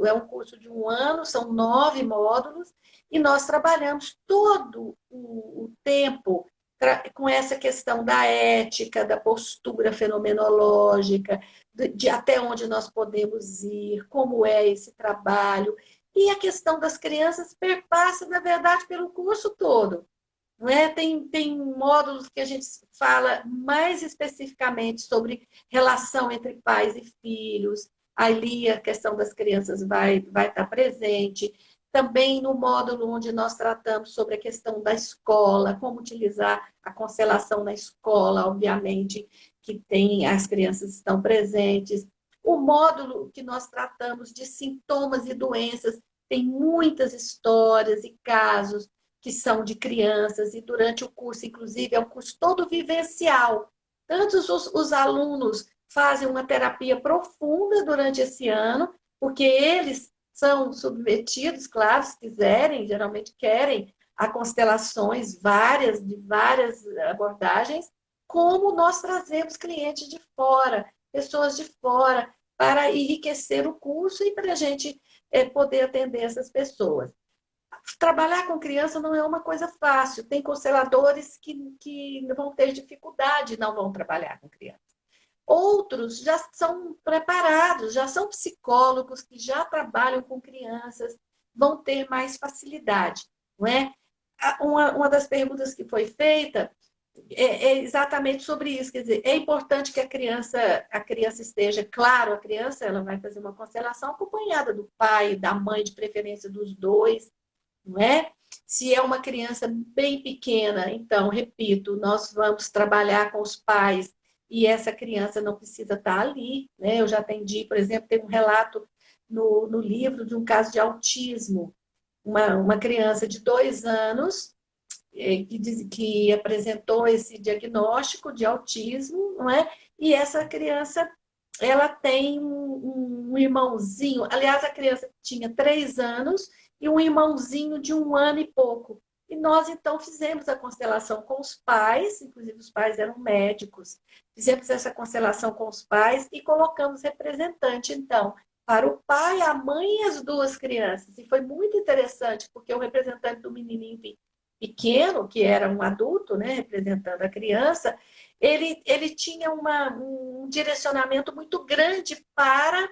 é um curso de um ano, são 9 módulos, e nós trabalhamos todo o tempo com essa questão da ética, da postura fenomenológica, de até onde nós podemos ir, como é esse trabalho. E a questão das crianças perpassa, na verdade, pelo curso todo. Não é? Tem módulos que a gente fala mais especificamente sobre relação entre pais e filhos. Ali a questão das crianças vai estar presente. Também no módulo onde nós tratamos sobre a questão da escola, como utilizar a constelação na escola, obviamente, que tem as crianças estão presentes. O módulo que nós tratamos de sintomas e doenças tem muitas histórias e casos que são de crianças, e durante o curso, inclusive, é um curso todo vivencial. Tantos os alunos fazem uma terapia profunda durante esse ano, porque eles são submetidos, claro, se quiserem, geralmente querem, a constelações várias, de várias abordagens, como nós trazemos clientes de fora, pessoas de fora, para enriquecer o curso e para a gente poder atender essas pessoas. Trabalhar com criança não é uma coisa fácil. Tem consteladores que vão ter dificuldade e não vão trabalhar com criança. Outros já são preparados, já são psicólogos que já trabalham com crianças, vão ter mais facilidade, não é? Uma das perguntas que foi feita é exatamente sobre isso, quer dizer, é importante que a criança esteja, claro, a criança ela vai fazer uma constelação acompanhada do pai, da mãe, de preferência dos dois, não é? Se é uma criança bem pequena, então, repito, nós vamos trabalhar com os pais e essa criança não precisa estar ali, né? Eu já atendi, por exemplo, tem um relato no livro de um caso de autismo, uma criança de 2 anos que apresentou esse diagnóstico de autismo, não é? E essa criança, ela tem um irmãozinho, aliás, a criança tinha 3 anos e um irmãozinho de 1 ano e pouco. E nós, então, fizemos a constelação com os pais, inclusive os pais eram médicos, fizemos essa constelação com os pais e colocamos representante, então, para o pai, a mãe e as 2 crianças. E foi muito interessante, porque o representante do menininho pequeno, que era um adulto, né, representando a criança, ele tinha um direcionamento muito grande para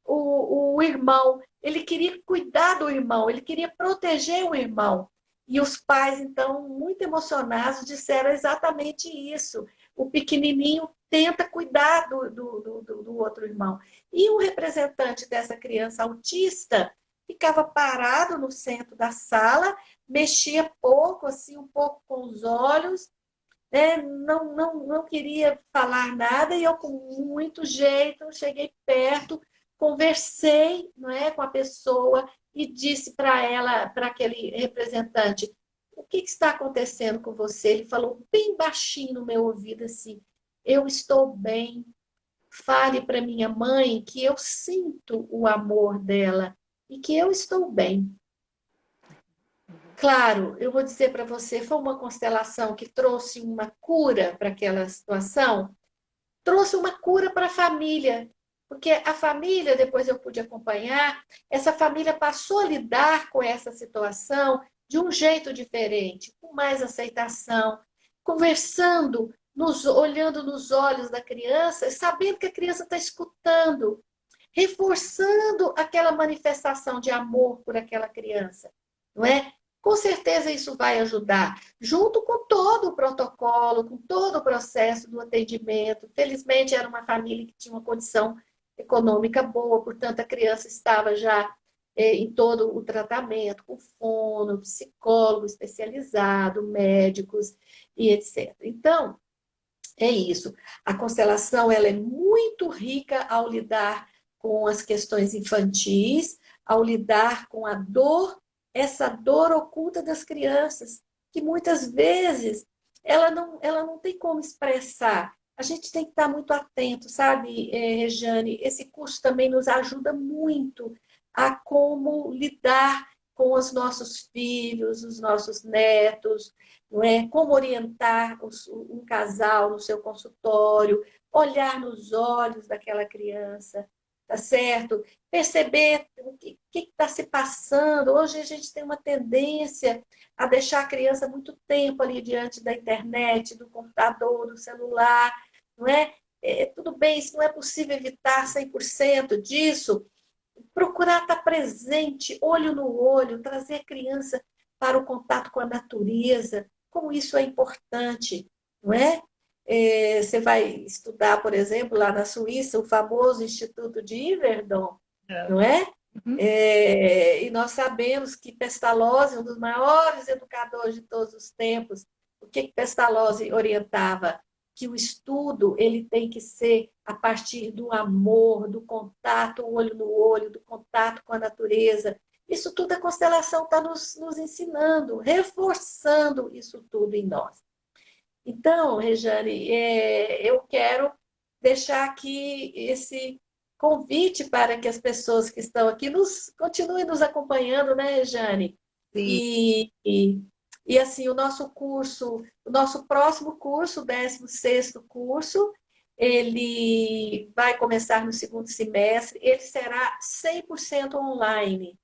o irmão. Ele queria cuidar do irmão, ele queria proteger o irmão. E os pais, então, muito emocionados, disseram exatamente isso. O pequenininho tenta cuidar do outro irmão. E o representante dessa criança autista ficava parado no centro da sala, mexia pouco, assim, um pouco com os olhos, né? Não queria falar nada, e eu, com muito jeito, cheguei perto, conversei, não é, com a pessoa e disse para ela, para aquele representante, o que está acontecendo com você? Ele falou bem baixinho no meu ouvido assim, eu estou bem, fale para minha mãe que eu sinto o amor dela e que eu estou bem. Claro, eu vou dizer para você, foi uma constelação que trouxe uma cura para aquela situação, trouxe uma cura para a família, porque a família, depois eu pude acompanhar, essa família passou a lidar com essa situação de um jeito diferente, com mais aceitação, conversando, olhando nos olhos da criança, sabendo que a criança está escutando, reforçando aquela manifestação de amor por aquela criança, não é? Com certeza isso vai ajudar, junto com todo o protocolo, com todo o processo do atendimento. Felizmente era uma família que tinha uma condição econômica boa, portanto a criança estava já em todo o tratamento, com fono, psicólogo especializado, médicos e etc. Então, é isso. A constelação ela é muito rica ao lidar com as questões infantis, ao lidar com a dor, essa dor oculta das crianças, que muitas vezes ela não tem como expressar. A gente tem que estar muito atento, sabe, Rejane? Esse curso também nos ajuda muito a como lidar com os nossos filhos, os nossos netos, não é? Como orientar um casal no seu consultório, olhar nos olhos daquela criança, tá certo? Perceber o que está se passando. Hoje a gente tem uma tendência a deixar a criança muito tempo ali diante da internet, do computador, do celular, não é? Tudo bem, isso não é possível evitar 100% disso, procurar estar presente, olho no olho, trazer a criança para o contato com a natureza, como isso é importante, não é? Você vai estudar, por exemplo, lá na Suíça, o famoso Instituto de Yverdon, É. não é? Uhum. E nós sabemos que Pestalozzi, um dos maiores educadores de todos os tempos, o que Pestalozzi orientava? Que o estudo ele tem que ser a partir do amor, do contato olho no olho, do contato com a natureza. Isso tudo a constelação está nos ensinando, reforçando isso tudo em nós. Então, Rejane, eu quero deixar aqui esse convite para que as pessoas que estão aqui continuem nos acompanhando, né, Rejane? Sim. E assim, o nosso próximo curso, o 16º curso, ele vai começar no segundo semestre, ele será 100% online.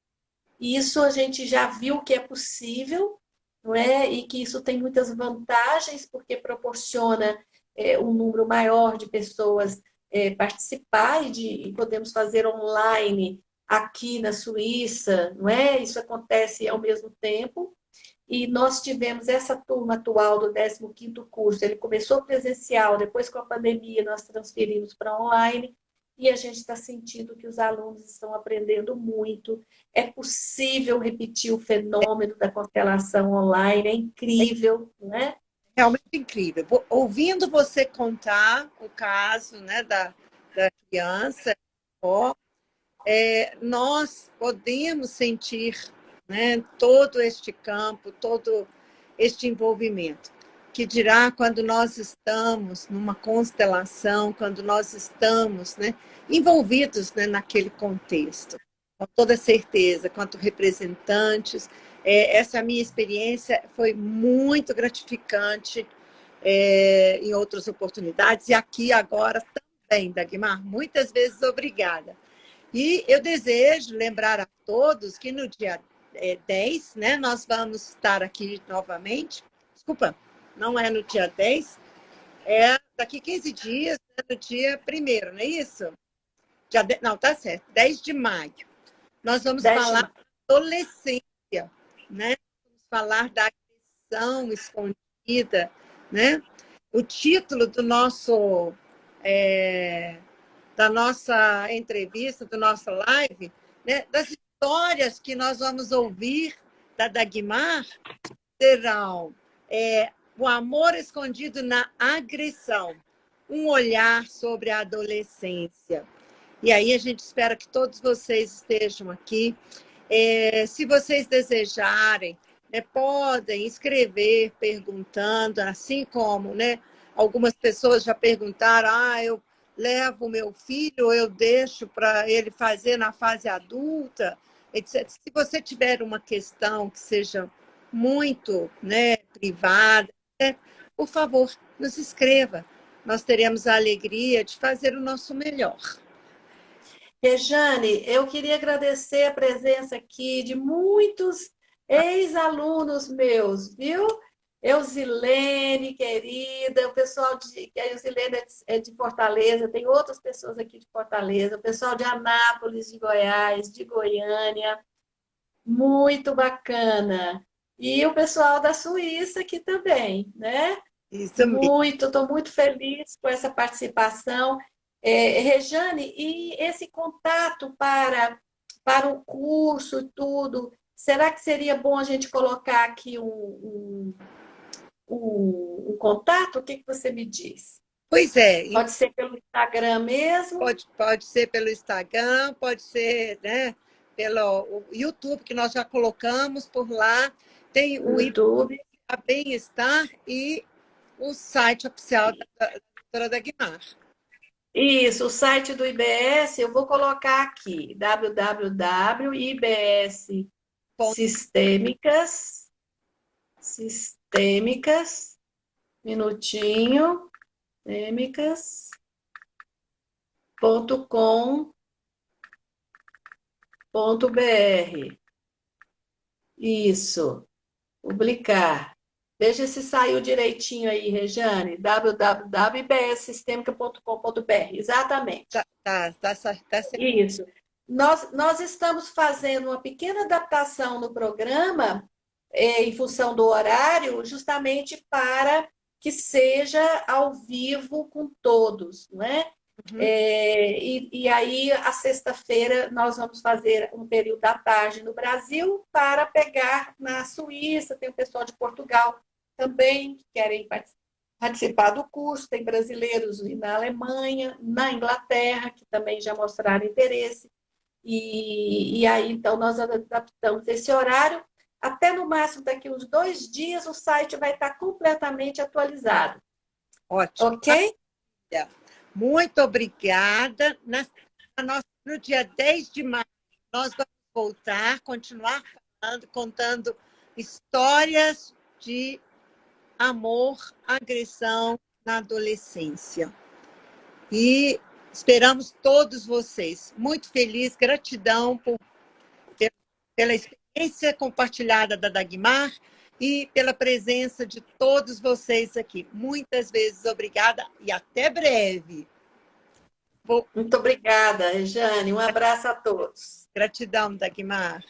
E isso a gente já viu que é possível, não é? E que isso tem muitas vantagens, porque proporciona um número maior de pessoas participar e podemos fazer online aqui na Suíça, não é? Isso acontece ao mesmo tempo. E nós tivemos essa turma atual do 15º curso, ele começou presencial, depois com a pandemia nós transferimos para online, e a gente está sentindo que os alunos estão aprendendo muito. É possível repetir o fenômeno da constelação online, é incrível, não é? Realmente incrível. Ouvindo você contar o caso, né, da criança, ó, nós podemos sentir, né, todo este campo, todo este envolvimento. Que dirá quando nós estamos numa constelação, quando nós estamos, né, envolvidos, né, naquele contexto. Com toda certeza, quanto representantes, essa minha experiência foi muito gratificante em outras oportunidades, e aqui agora também, Dagmar. Muitas vezes obrigada. E eu desejo lembrar a todos que no dia 10, né, nós vamos estar aqui novamente. Desculpa, não é no dia 10, é daqui 15 dias, né, no dia 1º, não é isso? Não, tá certo, 10 de maio. Nós vamos falar da adolescência, né? Vamos falar da agressão escondida, né? O título da nossa entrevista, do nosso live, né? Das histórias que nós vamos ouvir da Dagmar serão o amor escondido na agressão, um olhar sobre a adolescência. E aí a gente espera que todos vocês estejam aqui. Se vocês desejarem, podem escrever perguntando, assim como, né, algumas pessoas já perguntaram, eu levo o meu filho ou eu deixo para ele fazer na fase adulta, etc. Se você tiver uma questão que seja muito, né, privada, por favor, nos escreva. Nós teremos a alegria de fazer o nosso melhor. Rejane, eu queria agradecer a presença aqui de muitos ex-alunos meus, viu? Eusilene, querida, o pessoal de. A Eusilene é de Fortaleza, tem outras pessoas aqui de Fortaleza, o pessoal de Anápolis, de Goiás, de Goiânia, muito bacana. E o pessoal da Suíça aqui também, né? Isso mesmo. Estou muito feliz com essa participação. Rejane, e esse contato para o curso e tudo, será que seria bom a gente colocar aqui um contato? O que você me diz? Pois é. Pode ser pelo Instagram mesmo? Pode ser pelo Instagram, pode ser, né, pelo YouTube, que nós já colocamos por lá. Tem o YouTube. Bem-Estar e o site oficial da doutora Dagmar. Isso, o site do IBS, eu vou colocar aqui, www.ibssistêmicas, minutinho, sistêmicas.com.br. Isso, publicar. Veja se saiu direitinho aí, Rejane. www.ibssistemica.com.br. Exatamente. Tá certo. Isso. Nós estamos fazendo uma pequena adaptação no programa, em função do horário, justamente para que seja ao vivo com todos, não é? Uhum. E aí, a sexta-feira, nós vamos fazer um período da tarde no Brasil para pegar na Suíça, tem o pessoal de Portugal também que querem participar do curso, tem brasileiros na Alemanha, na Inglaterra, que também já mostraram interesse. E aí, então, nós adaptamos esse horário. Até no máximo daqui uns 2 dias, o site vai estar completamente atualizado. Ótimo. Ok? Muito obrigada. No dia 10 de maio, nós vamos voltar, continuar falando, contando histórias de amor, agressão na adolescência. E esperamos todos vocês. Muito feliz, gratidão pela experiência compartilhada da Dagmar e pela presença de todos vocês aqui. Muitas vezes obrigada e até breve. Muito obrigada, Rejane. Um abraço a todos. Gratidão, Dagmar.